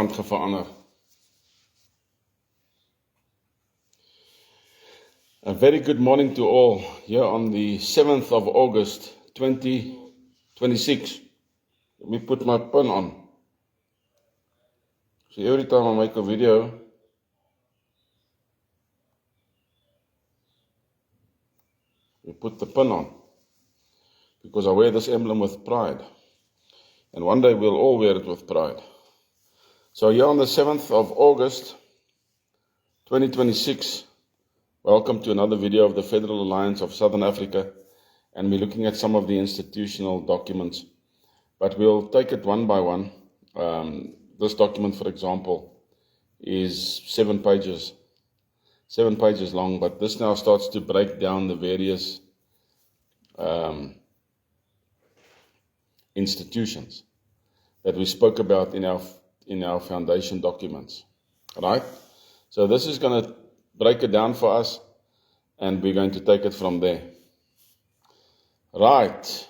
rand verander. A very good morning to all here on the 7th of August 2026. Let me put my pin on. So every time I make a video, we put the pin on, because I wear this emblem with pride, and one day we'll all wear it with pride. So here on the 7th of August 2026, welcome to another video of the Federal Alliance of Southern Africa, and we're looking at some of the institutional documents, but we'll take it one by one. This document, for example, is 7 pages long, but this now starts to break down the various institutions that we spoke about in our foundation documents, right? So this is going to break it down for us, and we're going to take it from there. Right.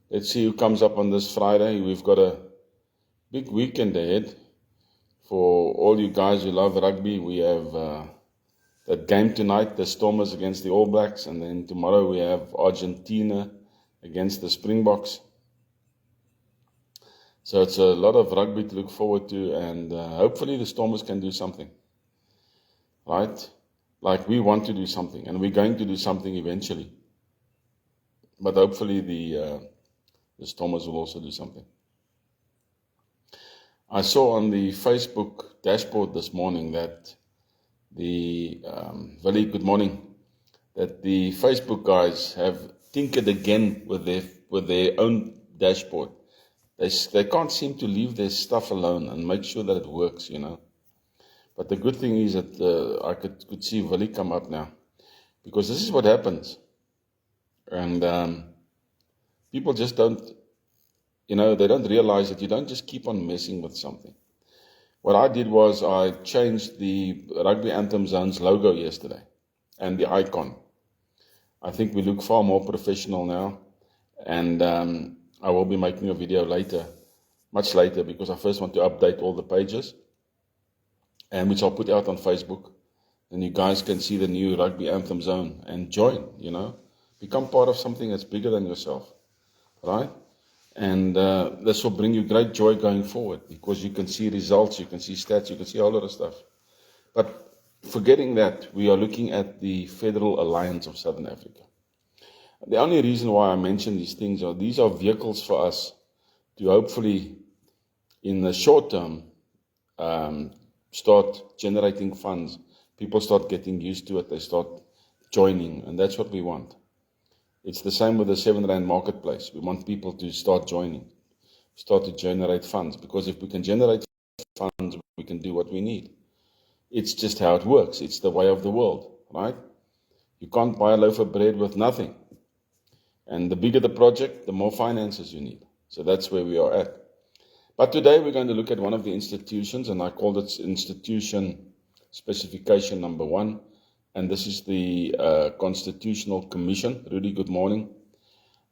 Let's see who comes up on this Friday. We've got a big weekend ahead. For all you guys who love rugby, we have that game tonight, the Stormers against the All Blacks, and then tomorrow we have Argentina against the Springboks. So it's a lot of rugby to look forward to, and hopefully the Stormers can do something, right? Like we want to do something, and we're going to do something eventually. But hopefully the Stormers will also do something. I saw on the Facebook dashboard this morning that very good morning, that the Facebook guys have tinkered again with their own dashboard. They can't seem to leave their stuff alone and make sure that it works, you know. But the good thing is that I could see Willie come up now, because this is what happens. And people just don't, they don't realize that you don't just keep on messing with something. What I did was I changed the Rugby Anthem Zone's logo yesterday and the icon. I think we look far more professional now, and I will be making a video later, much later, because I first want to update all the pages, and which I'll put out on Facebook, and you guys can see the new Rugby Anthem Zone and join, become part of something that's bigger than yourself, right? And this will bring you great joy going forward, because you can see results, you can see stats, you can see a whole lot of stuff. But forgetting that, we are looking at the Federal Alliance of Southern Africa. The only reason why I mention these things are these are vehicles for us to hopefully, in the short term, start generating funds. People start getting used to it, they start joining, and that's what we want. It's the same with the 7 Rand marketplace. We want people to start joining, start to generate funds, because if we can generate funds, we can do what we need. It's just how it works. It's the way of the world, right? You can't buy a loaf of bread with nothing. And the bigger the project, the more finances you need. So that's where we are at. But today we're going to look at one of the institutions, and I called it Institution Specification Number 1. And this is the Constitutional Commission. Rudy, good morning.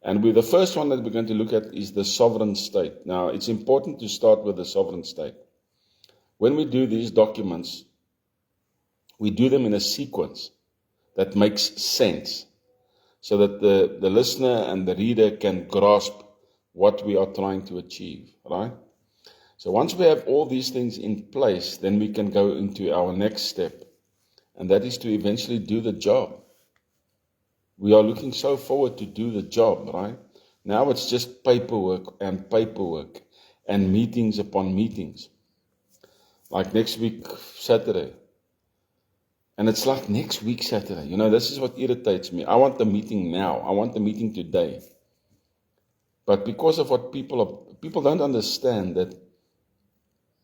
And the first one that we're going to look at is the sovereign state. Now, it's important to start with the sovereign state. When we do these documents, we do them in a sequence that makes sense, so that the listener and the reader can grasp what we are trying to achieve, right? So once we have all these things in place, then we can go into our next step, and that is to eventually do the job. We are looking so forward to do the job, right? Now it's just paperwork and meetings upon meetings. Like next week, Saturday. And it's like next week, Saturday. This is what irritates me. I want the meeting now. I want the meeting today. But because of what people don't understand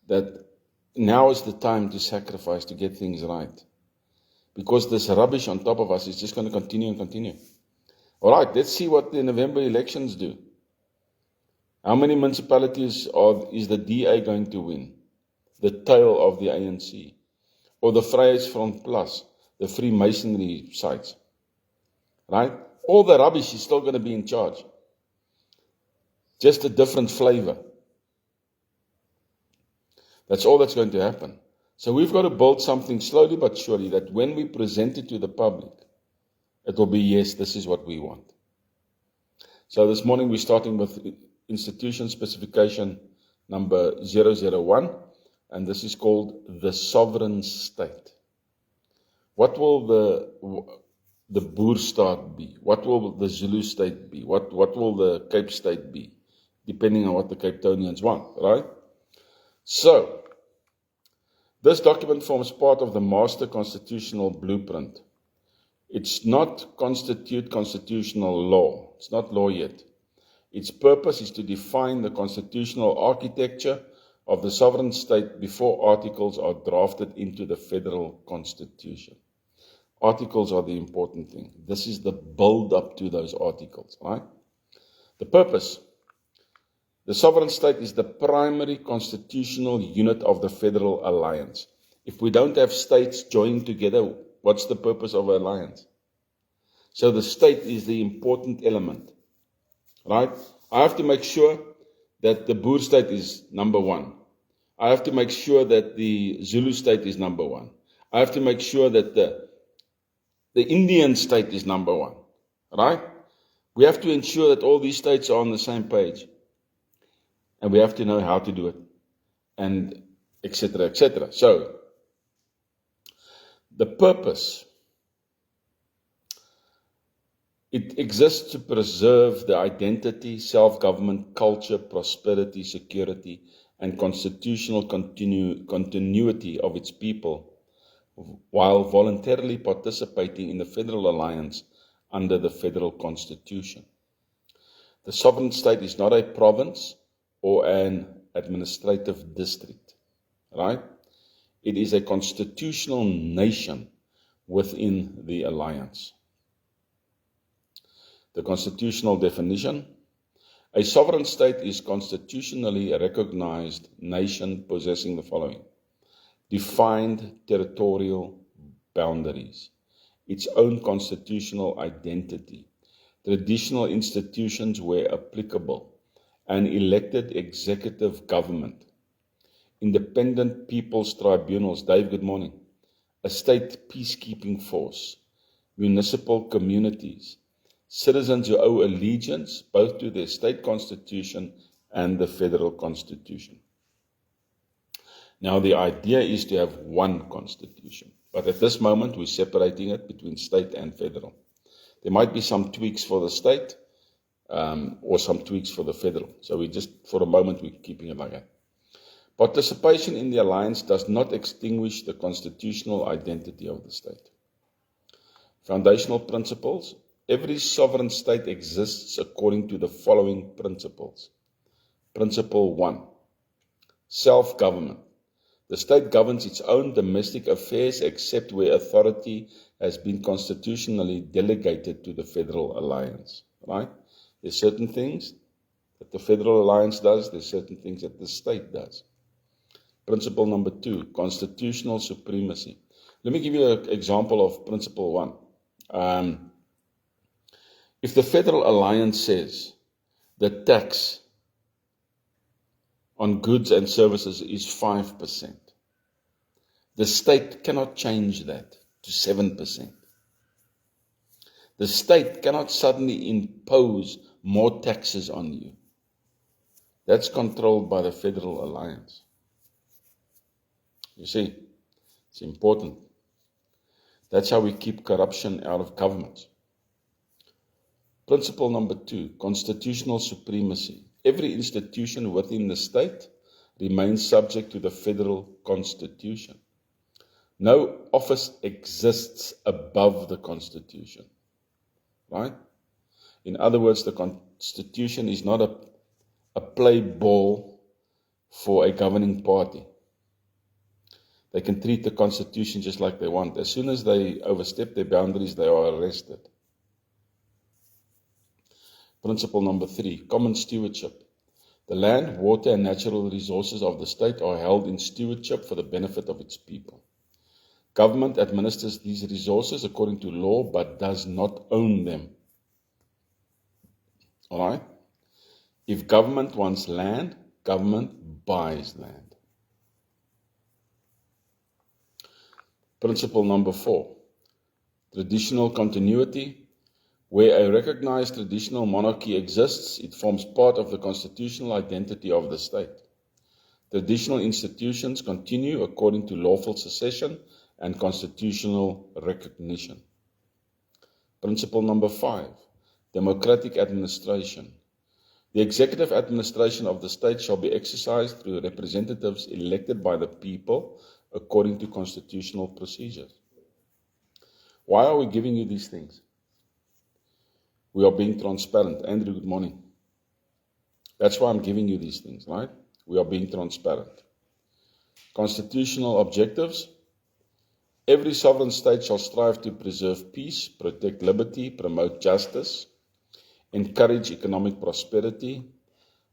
that now is the time to sacrifice to get things right. Because this rubbish on top of us is just going to continue and continue. All right, let's see what the November elections do. How many municipalities is the DA going to win? The tail of the ANC. Or the Vryheidsfront Plus, the Freemasonry sites. Right? All the rubbish is still going to be in charge. Just a different flavor. That's all that's going to happen. So we've got to build something slowly but surely that when we present it to the public, it will be, yes, this is what we want. So this morning we're starting with institution specification number 001, and this is called the sovereign state. What will the Boer state be? What will the Zulu state be? What will the Cape state be? Depending on what the Cape Townians want, right? So, this document forms part of the master constitutional blueprint. It's not constitutional law. It's not law yet. Its purpose is to define the constitutional architecture of the sovereign state before articles are drafted into the federal constitution. Articles are the important thing. This is the build-up to those articles, right? The purpose. The sovereign state is the primary constitutional unit of the federal alliance. If we don't have states joining together, what's the purpose of an alliance? So the state is the important element, right? I have to make sure that the Boer state is number one. I have to make sure that the Zulu state is number one. I have to make sure that the Indian state is number one, right? We have to ensure that all these states are on the same page. And we have to know how to do it, and etc., etc. So, the purpose, it exists to preserve the identity, self-government, culture, prosperity, security, and constitutional continuity of its people, while voluntarily participating in the federal alliance under the federal constitution. The sovereign state is not a province or an administrative district, right? It is a constitutional nation within the alliance. The constitutional definition: a sovereign state is constitutionally recognized nation possessing the following: defined territorial boundaries, its own constitutional identity, traditional institutions where applicable, an elected executive government, independent people's tribunals, Dave, good morning, a state peacekeeping force, municipal communities, citizens who owe allegiance both to their state constitution and the federal constitution. Now, the idea is to have one constitution, but at this moment we're separating it between state and federal. There might be some tweaks for the state, or some tweaks for the federal. So we just, for a moment, we're keeping it like that. Participation in the alliance does not extinguish the constitutional identity of the state. Foundational principles. Every sovereign state exists according to the following principles. Principle 1, self-government. The state governs its own domestic affairs except where authority has been constitutionally delegated to the federal alliance, right? There's certain things that the federal alliance does, there's certain things that the state does. Principle number 2, constitutional supremacy. Let me give you an example of principle 1. If the federal alliance says the tax on goods and services is 5%, the state cannot change that to 7%. The state cannot suddenly impose more taxes on you. That's controlled by the federal alliance. You see, it's important. That's how we keep corruption out of governments. Principle number 2, constitutional supremacy. Every institution within the state remains subject to the federal constitution. No office exists above the constitution, right? In other words, the constitution is not a play ball for a governing party. They can treat the constitution just like they want. As soon as they overstep their boundaries, they are arrested. Principle number 3, common stewardship. The land, water, and natural resources of the state are held in stewardship for the benefit of its people. Government administers these resources according to law, but does not own them. All right? If government wants land, government buys land. Principle number 4, traditional continuity. Where a recognized traditional monarchy exists, it forms part of the constitutional identity of the state. Traditional institutions continue according to lawful succession and constitutional recognition. Principle number 5, democratic administration. The executive administration of the state shall be exercised through representatives elected by the people according to constitutional procedures. Why are we giving you these things? We are being transparent. Andrew, good morning. That's why I'm giving you these things, right? We are being transparent. Constitutional objectives. Every sovereign state shall strive to preserve peace, protect liberty, promote justice, encourage economic prosperity,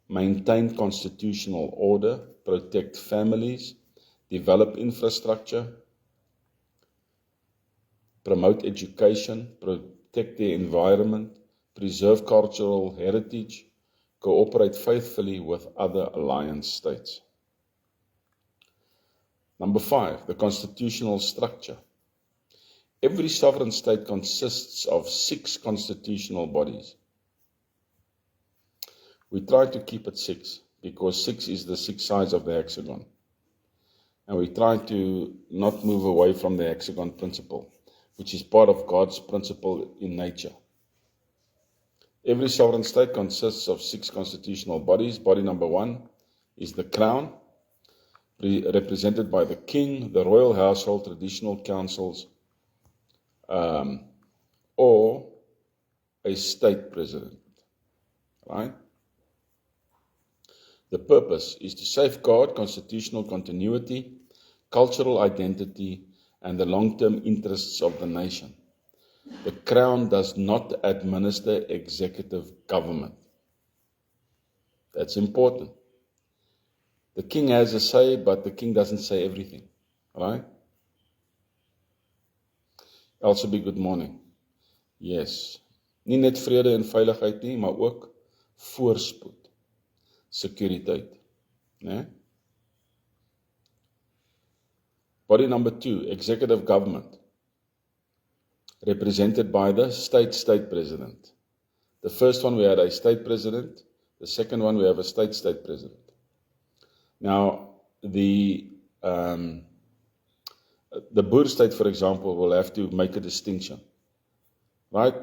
maintain constitutional order, protect families, develop infrastructure, promote education, protect the environment, preserve cultural heritage, cooperate faithfully with other alliance states. Number 5, the constitutional structure. Every sovereign state consists of 6 constitutional bodies. We try to keep it 6 because 6 is the 6 sides of the hexagon. And we try to not move away from the hexagon principle, which is part of God's principle in nature. Every sovereign state consists of 6 constitutional bodies. Body number 1 is the crown, represented by the king, the royal household, traditional councils, or a state president, right? The purpose is to safeguard constitutional continuity, cultural identity, and the long-term interests of the nation. The Crown does not administer executive government. That's important. The king has a say, but the king doesn't say everything, right? Elsabe, good morning. Yes. Nie net vrede en veiligheid nie, maar ook voorspoed, sekuriteit, né? Body number 2, executive government, represented by the state president. The first one we had a state president, the second one we have a state president. Now, the Boer state, for example, will have to make a distinction, right?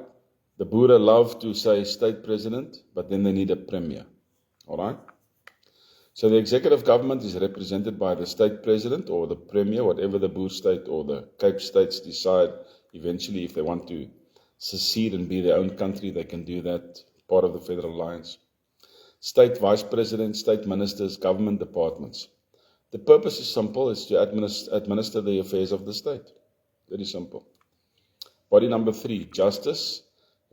The Boer love to say state president, but then they need a premier, all right? So the executive government is represented by the state president or the premier, whatever the Boer state or the Cape states decide. Eventually, if they want to secede and be their own country, they can do that, part of the Federal Alliance. State vice president, state ministers, government departments. The purpose is simple, it's to administer the affairs of the state. Very simple. Body number 3, justice,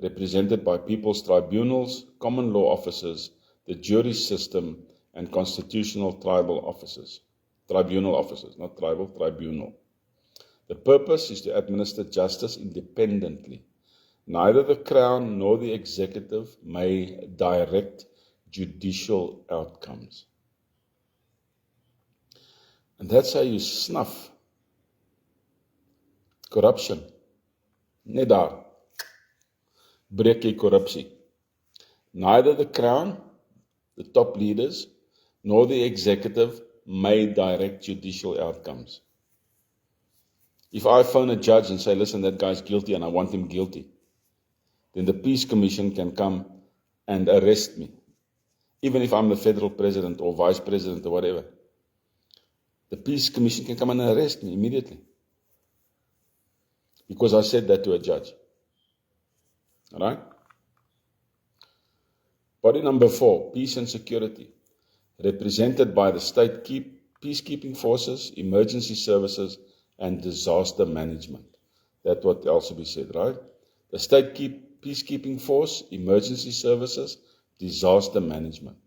represented by people's tribunals, common law officers, the jury system, and constitutional tribunal officers, not tribal, tribunal. The purpose is to administer justice independently. Neither the Crown nor the executive may direct judicial outcomes. And that's how you snuff corruption. Net daar. Breek jy korrupsie. Neither the Crown, the top leaders, nor the executive may direct judicial outcomes. If I phone a judge and say, listen, that guy's guilty and I want him guilty, then the Peace Commission can come and arrest me. Even if I'm the federal president or vice president or whatever. The Peace Commission can come and arrest me immediately. Because I said that to a judge. All right? Body number 4, peace and security, represented by the state peacekeeping forces, emergency services, and disaster management. That's what Elsabe said, right? The state peacekeeping force, emergency services, disaster management.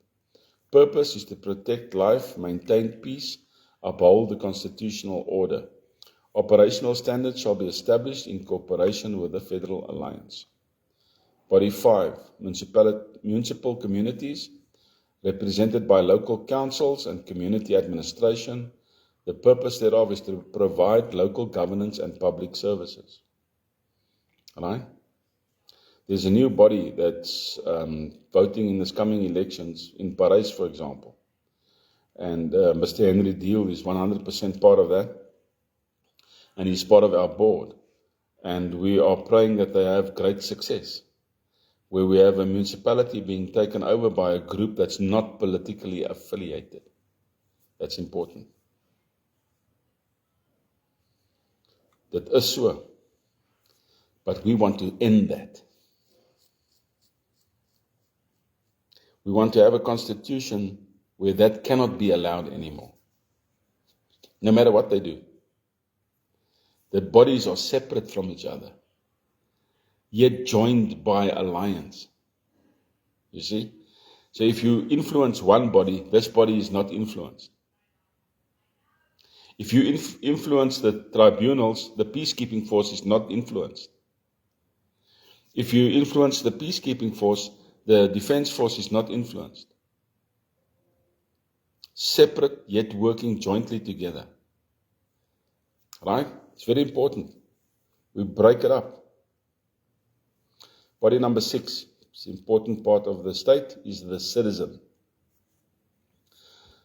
Purpose is to protect life, maintain peace, uphold the constitutional order. Operational standards shall be established in cooperation with the Federal Alliance. Body 5, municipal communities, represented by local councils and community administration, The purpose thereof is to provide local governance and public services. Right? There's a new body that's voting in this coming elections in Paris, for example. And Mr. Henry Deal is 100% part of that. And he's part of our board. And we are praying that they have great success, where we have a municipality being taken over by a group that's not politically affiliated. That's important. Dit is so. But we want to end that. We want to have a constitution where that cannot be allowed anymore. No matter what they do. The bodies are separate from each other, yet joined by alliance. You see? So if you influence one body, this body is not influenced. If you influence the tribunals, the peacekeeping force is not influenced. If you influence the peacekeeping force, the defense force is not influenced. Separate, yet working jointly together. Right? It's very important. We break it up. Body number 6, it's an important part of the state, is the citizen.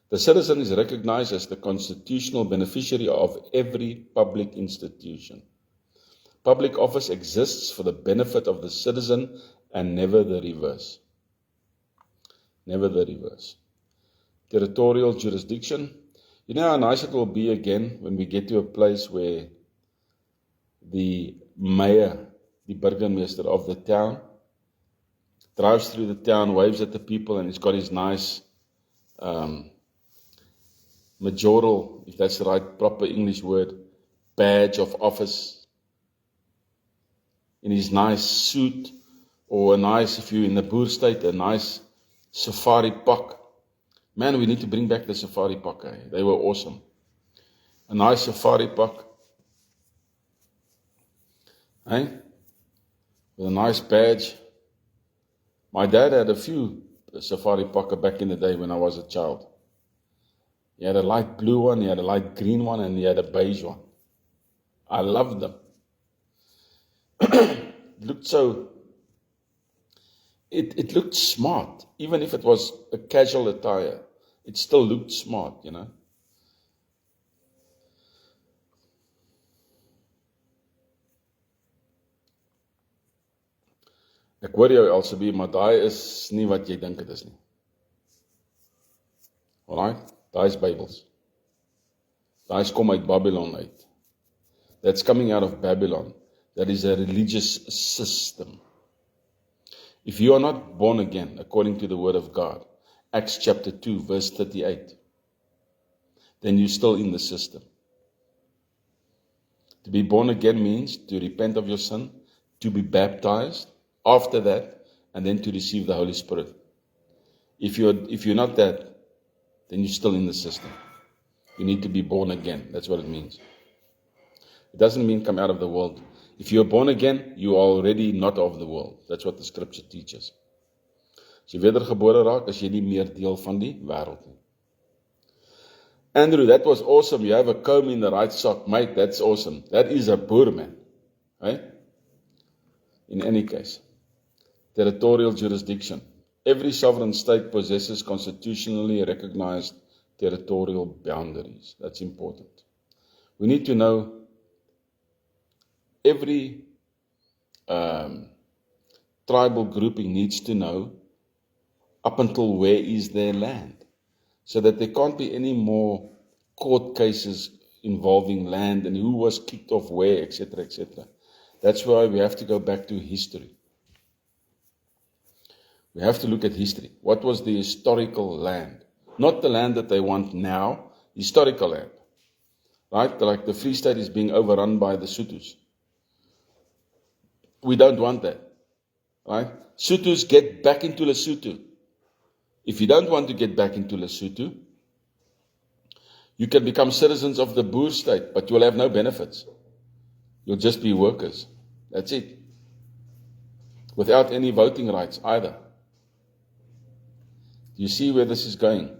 The citizen is recognized as the constitutional beneficiary of every public institution. Public office exists for the benefit of the citizen and never the reverse. Never the reverse. Territorial jurisdiction. You know how nice it will be again when we get to a place where the mayor, the burgemeester of the town, drives through the town, waves at the people, and he's got his nice majoral, if that's the right proper English word, badge of office, in his nice suit, or a nice, if you're in the Boer state, a nice safari pak. Man, we need to bring back the safari pak. They were awesome. A nice safari pak. With a nice badge. My dad had a few safari pakka back in the day when I was a child. He had a light blue one, he had a light green one, and he had a beige one. I loved them. It looked so, it looked smart. Even if it was a casual attire, it still looked smart, you know. Ek hoor jou Elsabie, maar daai is nie wat jy dink dit is nie. Alright? Daai is Bybels. Daai is kom uit Babylon uit. That's coming out of Babylon. That is a religious system. If you are not born again, according to the word of God, Acts chapter 2, verse 38, then you're still in the system. To be born again means to repent of your sin, to be baptized, after that, and then to receive the Holy Spirit. If you're not that, then you're still in the system. You need to be born again. That's what it means. It doesn't mean come out of the world. If you're born again, you are already not of the world. That's what the scripture teaches. As jy wedergebore raak, as jy nie meer deel van die wêreld nie. Andrew, that was awesome. You have a comb in the right sock. Mate, that's awesome. That is a Boer, man. Right? In any case. Territorial jurisdiction. Every sovereign state possesses constitutionally recognized territorial boundaries. That's important. We need to know every tribal grouping needs to know up until where is their land, so that there can't be any more court cases involving land and who was kicked off where, etc., etc. That's why we have to go back to history. We have to look at history. What was the historical land? Not the land that they want now, historical land. Right? Like the Free State is being overrun by the Sothos. We don't want that. Right? Sothos, get back into Lesotho. If you don't want to get back into Lesotho, you can become citizens of the Boer state, but you'll have no benefits. You'll just be workers. That's it. Without any voting rights either. Do you see where this is going?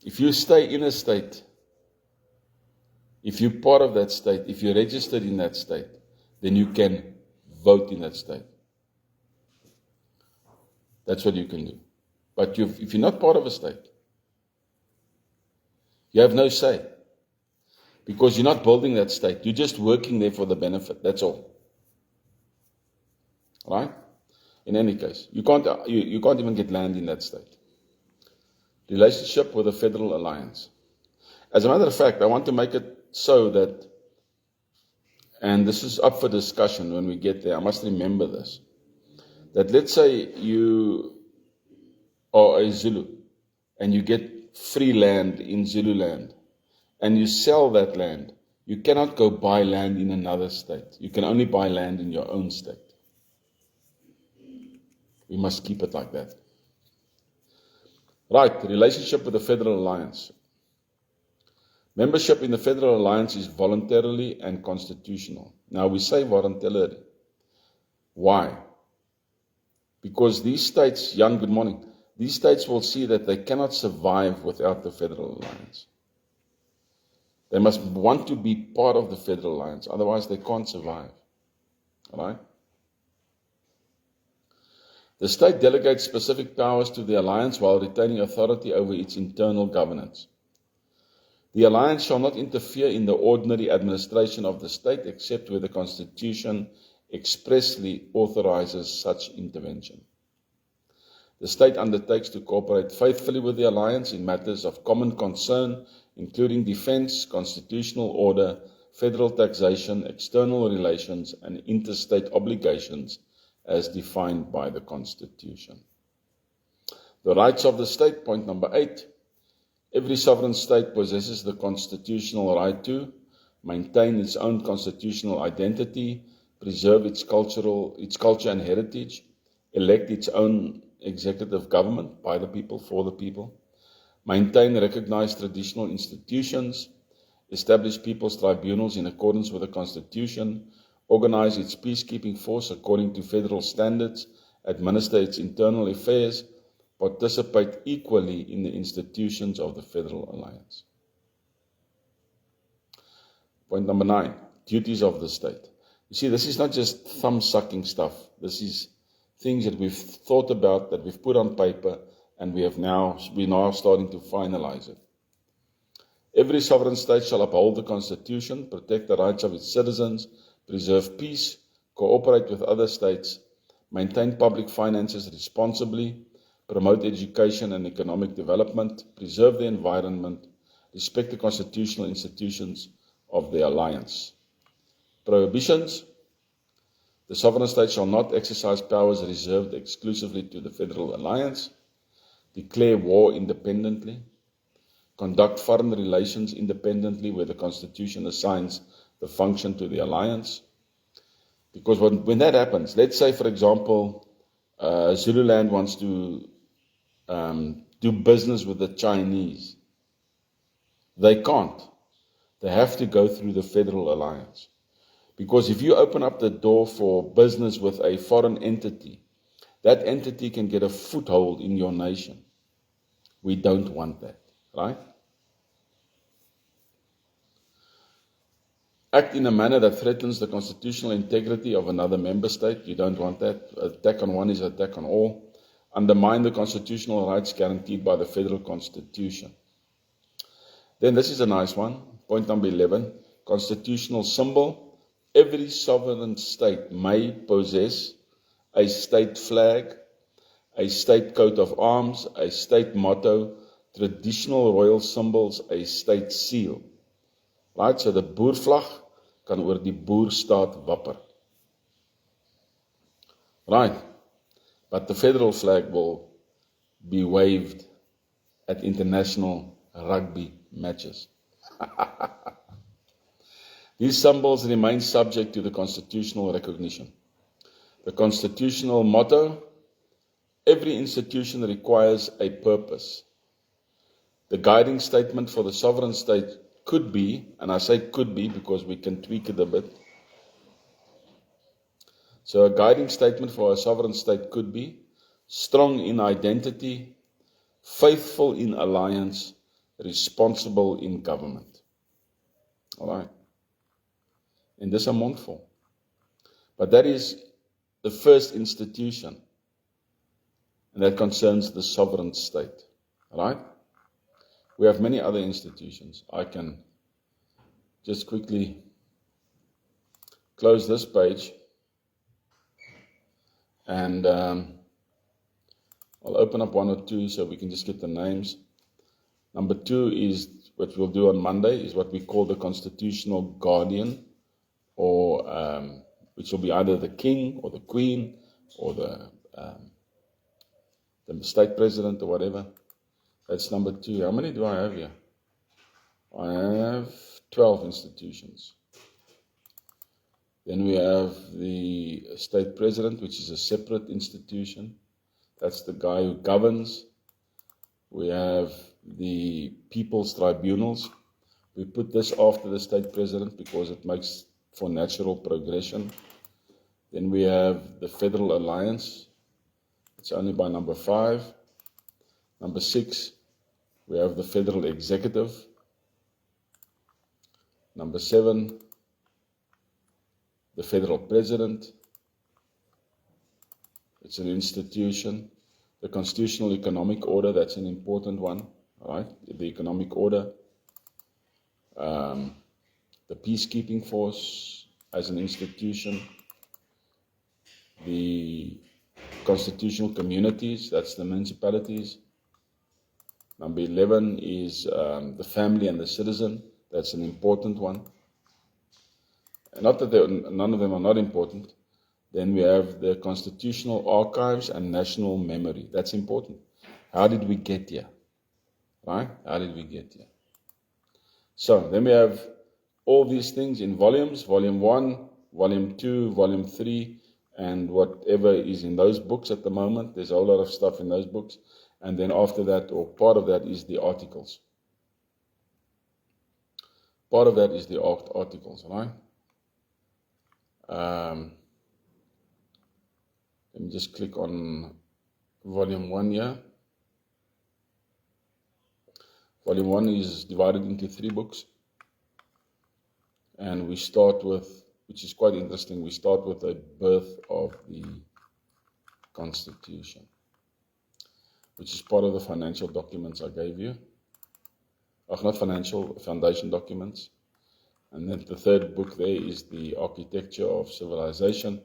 If you stay in a state If you're part of that state, if you're registered in that state, then you can vote in that state. That's what you can do. But if you're not part of a state, you have no say. Because you're not building that state. You're just working there for the benefit. That's all. Right? In any case, you can't even get land in that state. Relationship with the Federal Alliance. As a matter of fact, I want to make it so that, and this is up for discussion when we get there, I must remember this, that let's say you are a Zulu and you get free land in Zululand and you sell that land, you cannot go buy land in another state. You can only buy land in your own state. We must keep it like that. Right, the relationship with the Federal Alliance. Membership in the Federal Alliance is voluntarily and constitutional. Now we say voluntarily. Why? Because these states, Jan, good morning, these states will see that they cannot survive without the Federal Alliance. They must want to be part of the Federal Alliance, otherwise they can't survive. All right? The state delegates specific powers to the alliance while retaining authority over its internal governance. The alliance shall not interfere in the ordinary administration of the state except where the Constitution expressly authorizes such intervention. The state undertakes to cooperate faithfully with the alliance in matters of common concern, including defense, constitutional order, federal taxation, external relations, and interstate obligations as defined by the Constitution. The rights of the state, point number 8. Every sovereign state possesses the constitutional right to maintain its own constitutional identity, preserve its culture and heritage, elect its own executive government by the people, for the people, maintain recognized traditional institutions, establish people's tribunals in accordance with the Constitution, organize its peacekeeping force according to federal standards, administer its internal affairs, participate equally in the institutions of the Federal Alliance. Point number 9, duties of the state. You see, this is not just thumb-sucking stuff. This is things that we've thought about, that we've put on paper, and we're now starting to finalize it. Every sovereign state shall uphold the Constitution, protect the rights of its citizens, preserve peace, cooperate with other states, maintain public finances responsibly, promote education and economic development, preserve the environment, respect the constitutional institutions of the alliance. Prohibitions. The sovereign state shall not exercise powers reserved exclusively to the Federal Alliance, declare war independently, conduct foreign relations independently where the Constitution assigns the function to the alliance. Because when that happens, let's say, for example, Zululand wants to do business with the Chinese. They can't. They have to go through the Federal Alliance. Because if you open up the door for business with a foreign entity, that entity can get a foothold in your nation. We don't want that, right? Act in a manner that threatens the constitutional integrity of another member state. You don't want that. Attack on one is an attack on all. Undermine the constitutional rights guaranteed by the Federal Constitution. Then this is a nice one. Point number 11. Constitutional symbol. Every sovereign state may possess a state flag, a state coat of arms, a state motto, traditional royal symbols, a state seal. Right, so the boervlag kan oor die boerstaat wapper. Right, but the federal flag will be waved at international rugby matches. These symbols remain subject to the constitutional recognition. The constitutional motto, every institution requires a purpose. The guiding statement for the sovereign state could be, and I say could be because we can tweak it a bit. So a guiding statement for a sovereign state could be strong in identity, faithful in alliance, responsible in government. All right. And this a monthful. But that is the first institution, and that concerns the sovereign state. All right? We have many other institutions. I can just quickly close this page, and I'll open up one or two so we can just get the names. Number 2 is what we'll do on Monday, is what we call the constitutional guardian, or which will be either the king or the queen or the state president or whatever. That's number 2. How many do I have here? I have 12 institutions. Then we have the state president, which is a separate institution. That's the guy who governs. We have the people's tribunals. We put this after the state president because it makes for natural progression. Then we have the Federal Alliance. It's only by number 5. Number 6, we have the Federal Executive. Number 7, the Federal President. It's an institution. The Constitutional Economic Order, that's an important one. All right? The economic order. The Peacekeeping Force as an institution. The Constitutional Communities, that's the municipalities. Number 11 is the Family and the Citizen. That's an important one. And not that none of them are not important. Then we have the Constitutional Archives and National Memory. That's important. How did we get here? Right? How did we get here? So then we have all these things in volumes, volume 1, volume 2, volume 3, and whatever is in those books at the moment. There's a whole lot of stuff in those books. And then after that, or part of that, is the articles. Part of that is the articles, right? Let me just click on volume 1 here. Volume 1 is divided into 3 books. And we start with, which is quite interesting, we start with the birth of the Constitution, which is part of the financial documents I gave you. Not financial, foundation documents. And then the 3rd book there is the Architecture of Civilization.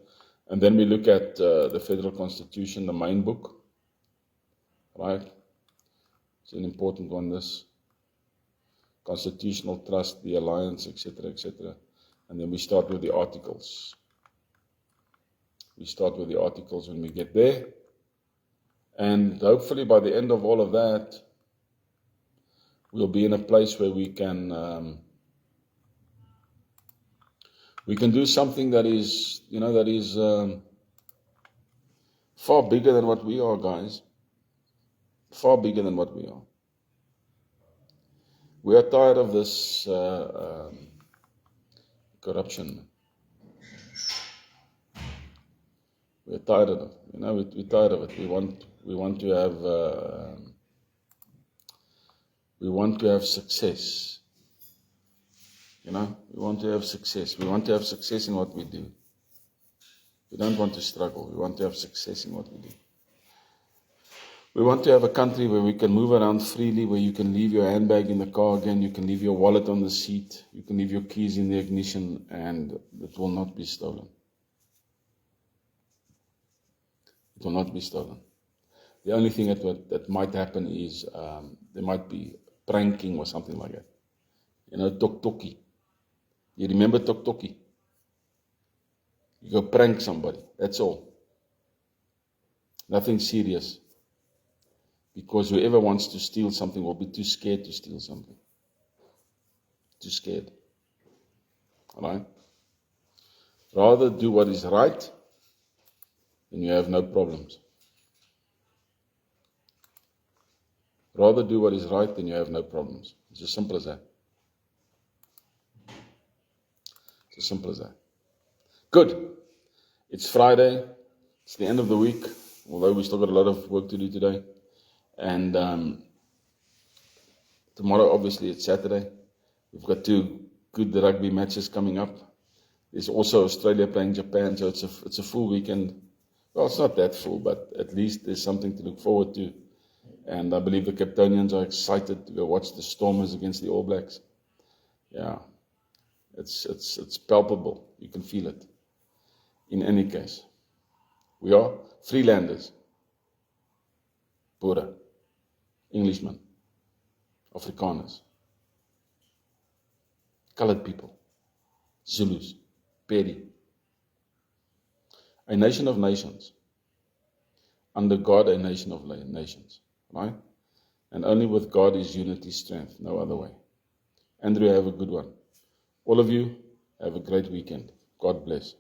And then we look at the Federal Constitution, the main book. Right? It's an important one, this. Constitutional Trust, the Alliance, etc., etc. And then we start with the articles. We start with the articles when we get there. And hopefully by the end of all of that, we'll be in a place where we can do something that is, far bigger than what we are, guys. Far bigger than what we are. We are tired of this corruption. We're tired of it. We're tired of it. We want to have success. We want to have success. We want to have success in what we do. We don't want to struggle. We want to have success in what we do. We want to have a country where we can move around freely, where you can leave your handbag in the car again, you can leave your wallet on the seat, you can leave your keys in the ignition, and it will not be stolen. It will not be stolen. The only thing that might happen is there might be pranking or something like that. Tok-toki. You remember tok-toki? You go prank somebody. That's all. Nothing serious. Because whoever wants to steal something will be too scared to steal something. Too scared. Alright? Rather do what is right, and you have no problems. Rather do what is right, than you have no problems. It's as simple as that. It's as simple as that. Good. It's Friday. It's the end of the week, although we still got a lot of work to do today. And tomorrow, obviously, it's Saturday. We've got 2 good rugby matches coming up. There's also Australia playing Japan, so it's a full weekend. Well, it's not that full, but at least there's something to look forward to. And I believe the Capetonians are excited to go watch the Stormers against the All Blacks. Yeah, it's palpable. You can feel it. In any case, we are Freelanders, Boere, Englishmen, Afrikaners, colored people, Zulus, Pedi, a nation of nations, under God a nation of nations, right? And only with God is unity strength, no other way. Andrew, have a good one. All of you, have a great weekend. God bless.